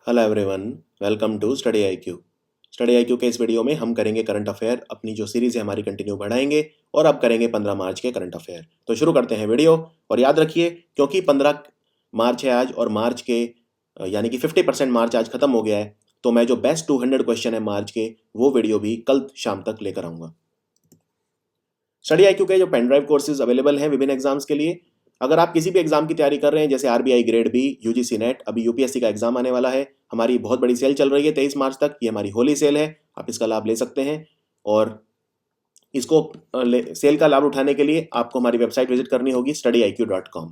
Hello everyone, welcome to study IQ. Study IQ के इस video में हम करेंगे करंट अफेयर। अपनी जो सीरीज है हमारी कंटिन्यू बढ़ाएंगे और अब करेंगे 15 मार्च के करंट अफेयर। तो शुरू करते हैं वीडियो। और याद रखिए, क्योंकि 15 मार्च है आज और मार्च के यानी कि 50% मार्च आज खत्म हो गया है, तो मैं जो बेस्ट 200 क्वेश्चन है मार्च के, वो वीडियो भी कल शाम तक लेकर आऊँगा। स्टडी आईक्यू के जो पेन ड्राइव कोर्सेज अवेलेबल हैं विभिन्न एग्जाम्स के लिए, अगर आप किसी भी एग्जाम की तैयारी कर रहे हैं, जैसे RBI grade B, UGC NET, अभी यूपीएससी का एग्जाम आने वाला है, हमारी बहुत बड़ी सेल चल रही है 23 मार्च तक। ये हमारी होली सेल है, आप इसका लाभ ले सकते हैं। और इसको सेल का लाभ उठाने के लिए आपको हमारी वेबसाइट विजिट करनी होगी studiiq.com।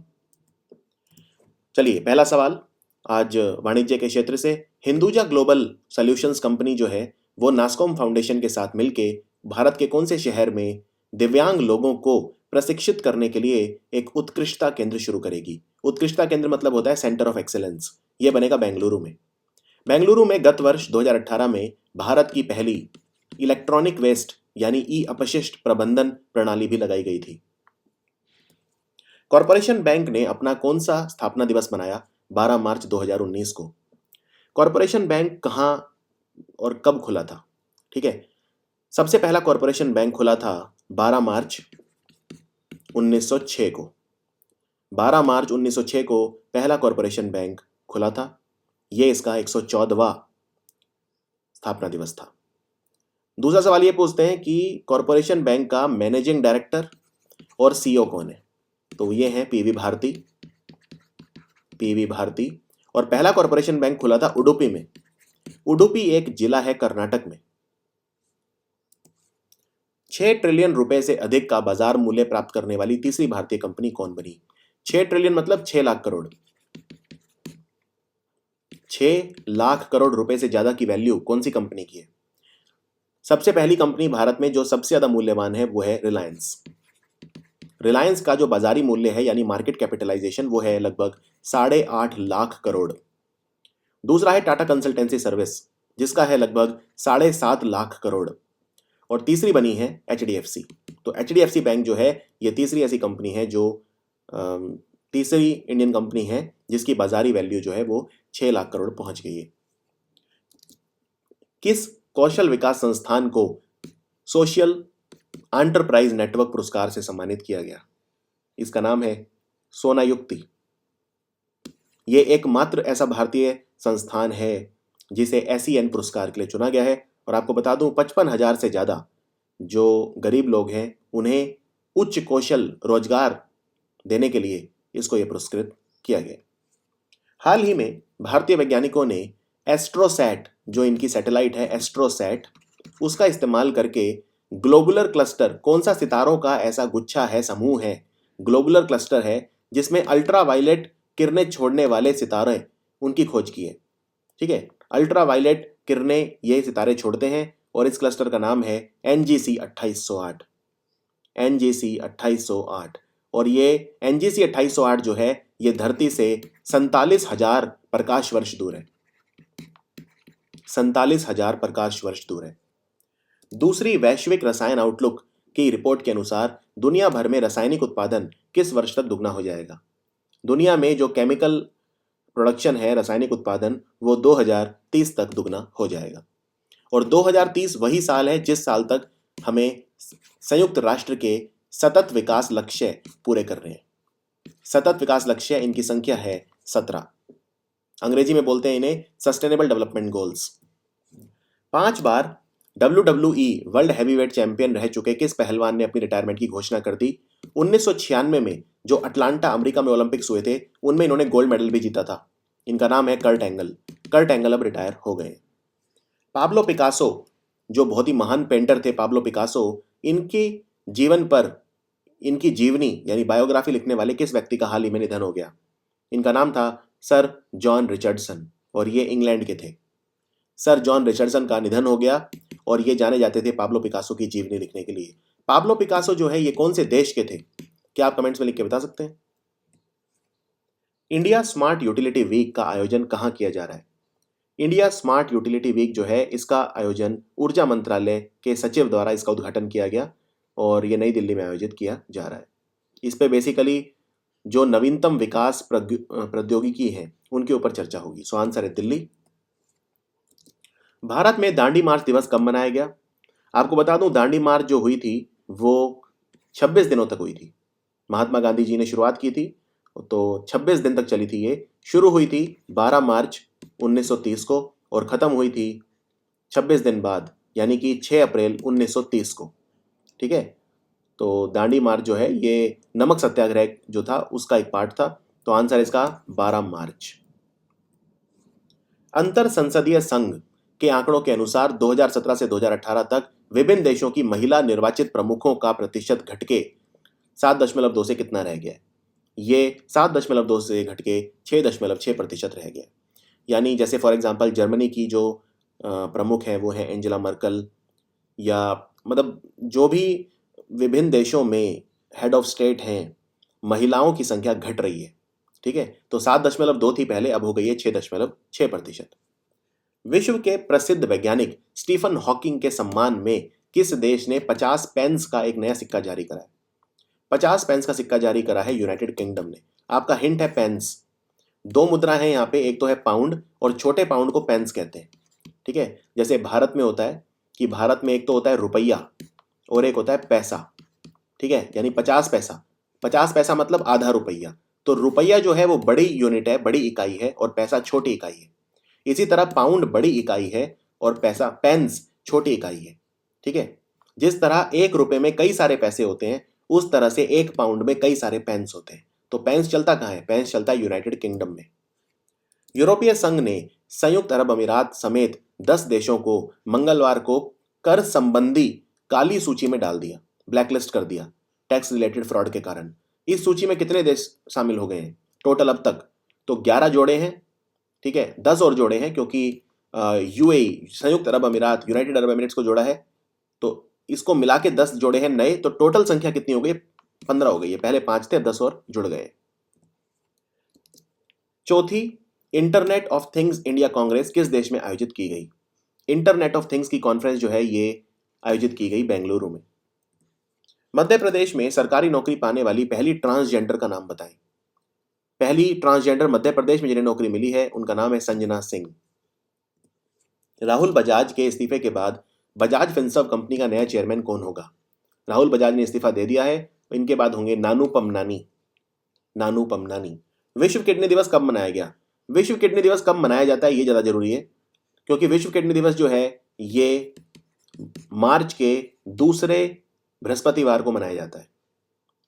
चलिए, पहला सवाल आज वाणिज्य के क्षेत्र से। हिंदुजा ग्लोबल सॉल्यूशंस कंपनी जो है वो नास्कॉम फाउंडेशन के साथ मिलके भारत के कौन से शहर में दिव्यांग लोगों को प्रशिक्षित करने के लिए एक उत्कृष्टता केंद्र शुरू करेगी। उत्कृष्टता केंद्र मतलब होता है सेंटर ऑफ एक्सेलेंस। ये बनेगा बेंगलुरु में। बेंगलुरु में गत वर्ष 2018 में भारत की पहली इलेक्ट्रॉनिक वेस्ट यानी ई अपशिष्ट प्रबंधन प्रणाली भी लगाई गई थी। कॉरपोरेशन बैंक ने अपना कौन सा स्थापना दिवस मनाया 12 मार्च 2019 को। कॉरपोरेशन बैंक कहाँ और कब खुला था? ठीक है, सबसे पहला कॉरपोरेशन बैंक खुला था 12 मार्च 1906 को। 12 मार्च 1906 को पहला कॉरपोरेशन बैंक खुला था। यह इसका 114वां स्थापना दिवस था। दूसरा सवाल ये पूछते हैं कि कॉरपोरेशन बैंक का मैनेजिंग डायरेक्टर और सीईओ कौन है? तो ये हैं पीवी भारती। पीवी भारती। और पहला कॉरपोरेशन बैंक खुला था उडुपी में। उडुपी एक जिला है कर्नाटक में। 6 ट्रिलियन रुपए से अधिक का बाजार मूल्य प्राप्त करने वाली तीसरी भारतीय कंपनी कौन बनी? 6 ट्रिलियन मतलब 6 लाख करोड़। 6 लाख करोड़ रुपए से ज्यादा की वैल्यू कौन सी कंपनी की है? सबसे पहली कंपनी भारत में जो सबसे ज्यादा मूल्यवान है वो है रिलायंस। रिलायंस का जो बाजारी मूल्य है यानी मार्केट कैपिटलाइजेशन वो है लगभग 8.5 लाख करोड़। दूसरा है टाटा कंसल्टेंसी सर्विस, जिसका है लगभग 7.5 लाख करोड़। और तीसरी बनी है एचडीएफसी। तो एचडीएफसी बैंक जो है ये तीसरी ऐसी कंपनी है जो तीसरी इंडियन कंपनी है जिसकी बाजारी वैल्यू जो है वो 6 लाख करोड़ पहुंच गई है। किस कौशल विकास संस्थान को सोशल एंटरप्राइज नेटवर्क पुरस्कार से सम्मानित किया गया? इसका नाम है सोनायुक्ति। ये एकमात्र ऐसा भारतीय संस्थान है जिसे एसईएन पुरस्कार के लिए चुना गया है। और आपको बता दूं, 55,000 से ज्यादा जो गरीब लोग हैं उन्हें उच्च कौशल रोजगार देने के लिए इसको यह पुरस्कृत किया गया। हाल ही में भारतीय वैज्ञानिकों ने एस्ट्रोसैट, जो इनकी सैटेलाइट है एस्ट्रोसैट, उसका इस्तेमाल करके ग्लोबुलर क्लस्टर, कौन सा सितारों का ऐसा गुच्छा है, समूह है, ग्लोबुलर क्लस्टर है जिसमें अल्ट्रावायलेट किरणें छोड़ने वाले सितारे, उनकी खोज की है। ठीक है, अल्ट्रावायलेट किरणें ये सितारे छोड़ते हैं और इस क्लस्टर का नाम है NGC 2808। NGC 2808। और ये NGC 2808 जो है ये धरती से 47,000 प्रकाश वर्ष दूर है। 47,000 प्रकाश वर्ष दूर है। दूसरी वैश्विक रसायन आउटलुक की रिपोर्ट के अनुसार दुनिया भर में रासायनिक उत्पादन किस वर्ष तक दुगना हो जाएगा? दुनिया में जो केमिकल प्रोडक्शन है, रासायनिक उत्पादन, वो 2030 तक दुगना हो जाएगा। और 2030 वही साल है जिस साल तक हमें संयुक्त राष्ट्र के सतत विकास लक्ष्य पूरे करने हैं। सतत विकास लक्ष्य, इनकी संख्या है 17। अंग्रेजी में बोलते हैं इन्हें सस्टेनेबल डेवलपमेंट गोल्स। 5 बार WWE वर्ल्ड हैवीवेट चैंपियन रह चुके किस पहलवान ने अपनी रिटायरमेंट की घोषणा कर दी? 1996 में जो अटलांटा अमेरिका में ओलंपिक्स हुए थे उनमें इन्होंने गोल्ड मेडल भी जीता था। इनका नाम है कर्ट एंगल। कर्ट एंगल अब रिटायर हो गए। पाब्लो पिकासो, जो बहुत ही महान पेंटर थे पाब्लो पिकासो, इनके जीवन पर, इनकी जीवनी यानी बायोग्राफी लिखने वाले किस व्यक्ति का हाल ही में निधन हो गया? इनका नाम था सर जॉन रिचर्डसन और ये इंग्लैंड के थे। सर जॉन रिचर्डसन का निधन हो गया और ये जाने जाते थे पाब्लो पिकासो की जीवनी लिखने के लिए। पाब्लो पिकासो जो है ये कौन से देश के थे? क्या आप कमेंट्स में लिख के बता सकते हैं? इंडिया स्मार्ट यूटिलिटी वीक का आयोजन कहाँ किया जा रहा है? इंडिया स्मार्ट यूटिलिटी वीक जो है इसका आयोजन ऊर्जा मंत्रालय के सचिव द्वारा इसका उद्घाटन किया गया और ये नई दिल्ली में आयोजित किया जा रहा है। इस पे बेसिकली जो नवीनतम विकास प्रौद्योगिकी है उनके ऊपर चर्चा होगी। सो आंसर है दिल्ली। भारत में दांडी मार्च दिवस कब मनाया गया? आपको बता दूं, दांडी मार्च जो हुई थी वो 26 दिनों तक हुई थी। महात्मा गांधी जी ने शुरुआत की थी, तो 26 दिन तक चली थी। ये शुरू हुई थी 12 मार्च 1930 को और ख़त्म हुई थी 26 दिन बाद, यानी कि 6 अप्रैल 1930 को। ठीक है, तो दांडी मार्च जो है ये नमक सत्याग्रह जो था उसका एक पार्ट था। तो आंसर इसका 12 मार्च। अंतर संसदीय संघ के आंकड़ों के अनुसार 2017 से 2018 तक विभिन्न देशों की महिला निर्वाचित प्रमुखों का प्रतिशत घटके 7.2 से कितना रह गया? ये 7.2 से घटके 6.6% रह गया। यानी जैसे फॉर एग्जांपल जर्मनी की जो प्रमुख हैं वो हैं एंजेला मर्कल, या मतलब जो भी विभिन्न देशों में हेड ऑफ स्टेट हैं, महिलाओं की संख्या घट रही है। ठीक है, तो 7.2 थी पहले, अब हो गई है 6.6%। विश्व के प्रसिद्ध वैज्ञानिक स्टीफन हॉकिंग के सम्मान में किस देश ने 50 पेंस का एक नया सिक्का जारी करा है? 50 पेंस का सिक्का जारी करा है यूनाइटेड किंगडम ने। आपका हिंट है पेंस। दो मुद्रा है यहाँ पे, एक तो है पाउंड और छोटे पाउंड को पेंस कहते हैं। ठीक है, जैसे भारत में होता है कि भारत में एक तो होता है रुपया और एक होता है पैसा। ठीक है, यानी 50 पैसा। 50 पैसा मतलब आधा रुपया। तो रुपया जो है वो बड़ी यूनिट है, बड़ी इकाई है, और पैसा छोटी इकाई है। इसी तरह पाउंड बड़ी इकाई है और पैसा पेंस छोटी इकाई है। ठीक है, जिस तरह 1 रुपए में कई सारे पैसे होते हैं उस तरह से 1 पाउंड में कई सारे पेंस होते हैं। तो पेंस चलता कहाँ है? पेंस चलता है यूनाइटेड किंगडम में। यूरोपीय संघ ने संयुक्त अरब अमीरात समेत 10 देशों को मंगलवार को कर संबंधी काली सूची में डाल दिया, ब्लैकलिस्ट कर दिया, टैक्स रिलेटेड फ्रॉड के कारण। इस सूची में कितने देश शामिल हो गए हैं टोटल अब तक? तो 11 जोड़े हैं। ठीक है, 10 और जोड़े हैं क्योंकि यूएई, संयुक्त अरब अमीरात, यूनाइटेड अरब एमिरेट्स को जोड़ा है, तो इसको मिला के 10 जोड़े हैं नए। तो टोटल संख्या कितनी हो गई? 15 हो गई है। पहले 5 थे, 10 और जुड़ गए। चौथी, internet of things India Congress किस देश में आयोजित की गई? इंटरनेट ऑफ थिंग्स की कॉन्फ्रेंस जो है ये आयोजित की गई बेंगलुरु में। मध्य प्रदेश में सरकारी नौकरी पाने वाली पहली ट्रांसजेंडर का नाम बताएं। पहली ट्रांसजेंडर मध्य प्रदेश में जिन्हें नौकरी मिली है उनका नाम है संजना सिंह। राहुल बजाज के इस्तीफे के बाद बजाज फिनसर्व कंपनी का नया चेयरमैन कौन होगा? राहुल बजाज ने इस्तीफा दे दिया है, इनके बाद होंगे नानू पमनानी। नानू पमनानी। विश्व किडनी दिवस कब मनाया गया? विश्व किडनी दिवस कब मनाया जाता है ये ज़्यादा जरूरी है, क्योंकि विश्व किडनी दिवस जो है ये मार्च के दूसरे बृहस्पतिवार को मनाया जाता है।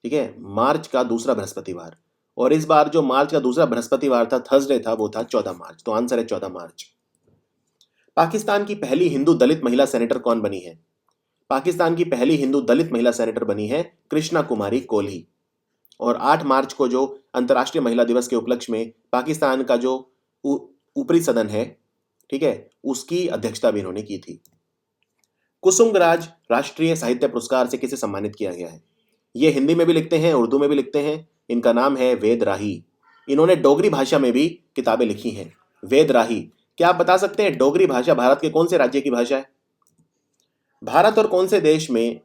ठीक है, मार्च का दूसरा बृहस्पतिवार। और इस बार जो मार्च का दूसरा बृहस्पतिवार था, थर्सडे था, वो था 14 मार्च। तो आंसर है 14 मार्च। पाकिस्तान की पहली हिंदू दलित महिला सेनेटर कौन बनी है? पाकिस्तान की पहली हिंदू दलित महिला सेनेटर बनी है कृष्णा कुमारी कोहली। और 8 मार्च को जो अंतर्राष्ट्रीय महिला दिवस के उपलक्ष्य में पाकिस्तान का जो ऊपरी सदन है, ठीक है, उसकी अध्यक्षता भी इन्होंने की थी। कुसुमग्राज राष्ट्रीय साहित्य पुरस्कार से किसे सम्मानित किया गया है? ये हिंदी में भी लिखते हैं, उर्दू में भी लिखते हैं। इनका नाम है वेद राही। इन्होंने डोगरी भाषा में भी किताबें लिखी हैं। वेद राही। क्या आप बता सकते हैं डोगरी भाषा भारत के कौन से राज्य की भाषा है? भारत और कौन से देश में,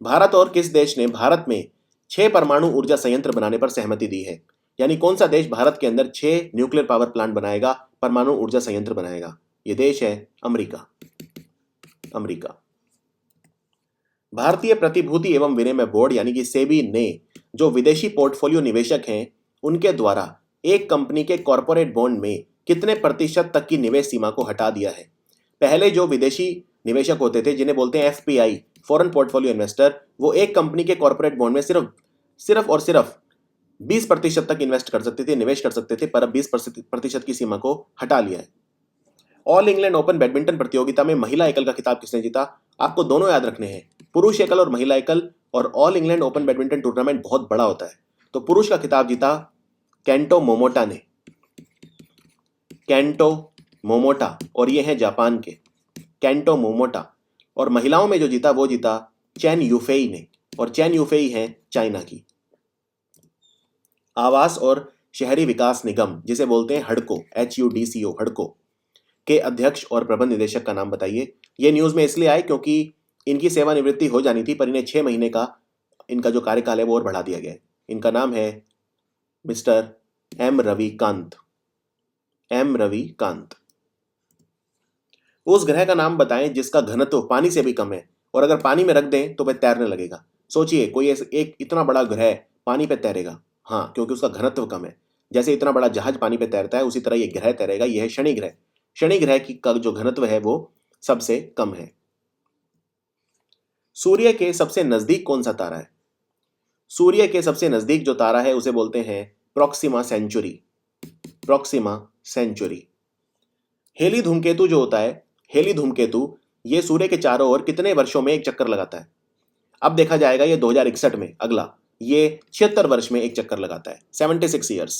भारत और किस देश ने भारत में 6 परमाणु ऊर्जा संयंत्र बनाने पर सहमति दी है? यानी कौन सा देश भारत के अंदर 6 न्यूक्लियर पावर प्लांट बनाएगा, परमाणु ऊर्जा संयंत्र बनाएगा? ये देश है अमेरिका। अमेरिका। भारतीय प्रतिभूति एवं विनिमय बोर्ड यानी कि सेबी ने जो विदेशी पोर्टफोलियो निवेशक हैं उनके द्वारा एक कंपनी के कॉरपोरेट बॉन्ड में कितने प्रतिशत तक की निवेश सीमा को हटा दिया है? पहले जो विदेशी निवेशक होते थे जिन्हें बोलते हैं एफपीआई, फॉरेन पोर्टफोलियो इन्वेस्टर, वो एक कंपनी के कॉरपोरेट बॉन्ड में सिर्फ 20% तक इन्वेस्ट कर सकते थे, निवेश कर सकते थे, पर अब 20% की सीमा को हटा लिया है। ऑल इंग्लैंड ओपन बैडमिंटन प्रतियोगिता में महिला एकल का खिताब किसने जीता? आपको दोनों याद रखने हैं, पुरुष एकल और महिला एकल। और all England open badminton tournament बहुत बड़ा होता है। तो पुरुष का खिताब जीता केंटो मोमोटा ने। केंटो मोमोटा, और ये हैं जापान के केंटो मोमोटा। और महिलाओं में जो जीता वो जीता चैन यूफेई ने, और चैन यूफेई हैं चाइना की। आवास और शहरी विकास निगम जिसे बोलते हैं हडको, HUDCO, हडको के अध्यक्ष और प्रबंध निदेशक का नाम बताइए। ये न्यूज में इसलिए आए क्योंकि इनकी सेवानिवृत्ति हो जानी थी, पर इन्हें 6 महीने का इनका जो कार्यकाल है वो और बढ़ा दिया गया है। इनका नाम है mister M Ravikant. M Ravikant. उस ग्रह का नाम बताएं जिसका घनत्व पानी से भी कम है, और अगर पानी में रख दें तो वह तैरने लगेगा। सोचिए, कोई एक इतना बड़ा ग्रह पानी पे तैरेगा। हाँ, क्योंकि उसका घनत्व कम है। जैसे इतना बड़ा जहाज पानी पे तैरता है, उसी तरह ये ग्रह तैरेगा। यह है शनि ग्रह। शनि ग्रह की का जो घनत्व है वो सबसे कम है। सूर्य के सबसे नजदीक कौन सा तारा है? सूर्य के सबसे नजदीक जो तारा है उसे बोलते हैं Proxima Centauri. Proxima Centauri. Halley धूमकेतु जो होता है, हेली धूमकेतु, ये सूर्य के चारों ओर कितने वर्षों में एक चक्कर लगाता है? अब देखा जाएगा ये 2061 में, अगला ये 76 वर्ष में एक चक्कर लगाता है, 76 ईयर्स।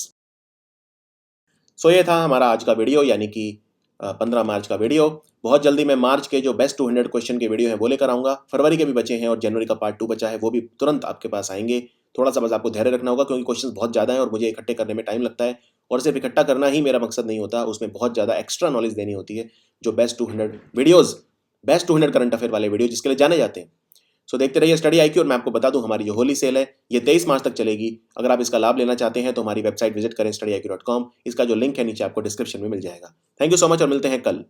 सो ये था हमारा आज का वीडियो, यानी कि 15 मार्च का वीडियो। बहुत जल्दी मैं मार्च के जो बेस्ट 200 क्वेश्चन के वीडियो हैं वो लेकर आऊँगा। फरवरी के भी बचे हैं और जनवरी का पार्ट 2 बचा है, वो भी तुरंत आपके पास आएंगे। थोड़ा सा बस आपको धैर्य रखना होगा, क्योंकि क्वेश्चंस बहुत ज़्यादा हैं और मुझे इकट्ठे करने में टाइम लगता है। और सिर्फ इकट्ठा करना ही मेरा मकसद नहीं होता, उसमें बहुत ज़्यादा एक्स्ट्रा नॉलेज देनी होती है, जो best 200 videos, best 200 current affair वाले वीडियो जिसके लिए जाने जाते हैं। सो देखते रहिए स्टडी IQ। और मैं आपको बता दूं, हमारी जो होली सेल है ये 23 मार्च तक चलेगी। अगर आप इसका लाभ लेना चाहते हैं तो हमारी वेबसाइट विजिट करें studyIQ.com। इसका जो लिंक है नीचे आपको डिस्क्रिप्शन में मिल जाएगा। थैंक यू सो मच और मिलते हैं कल।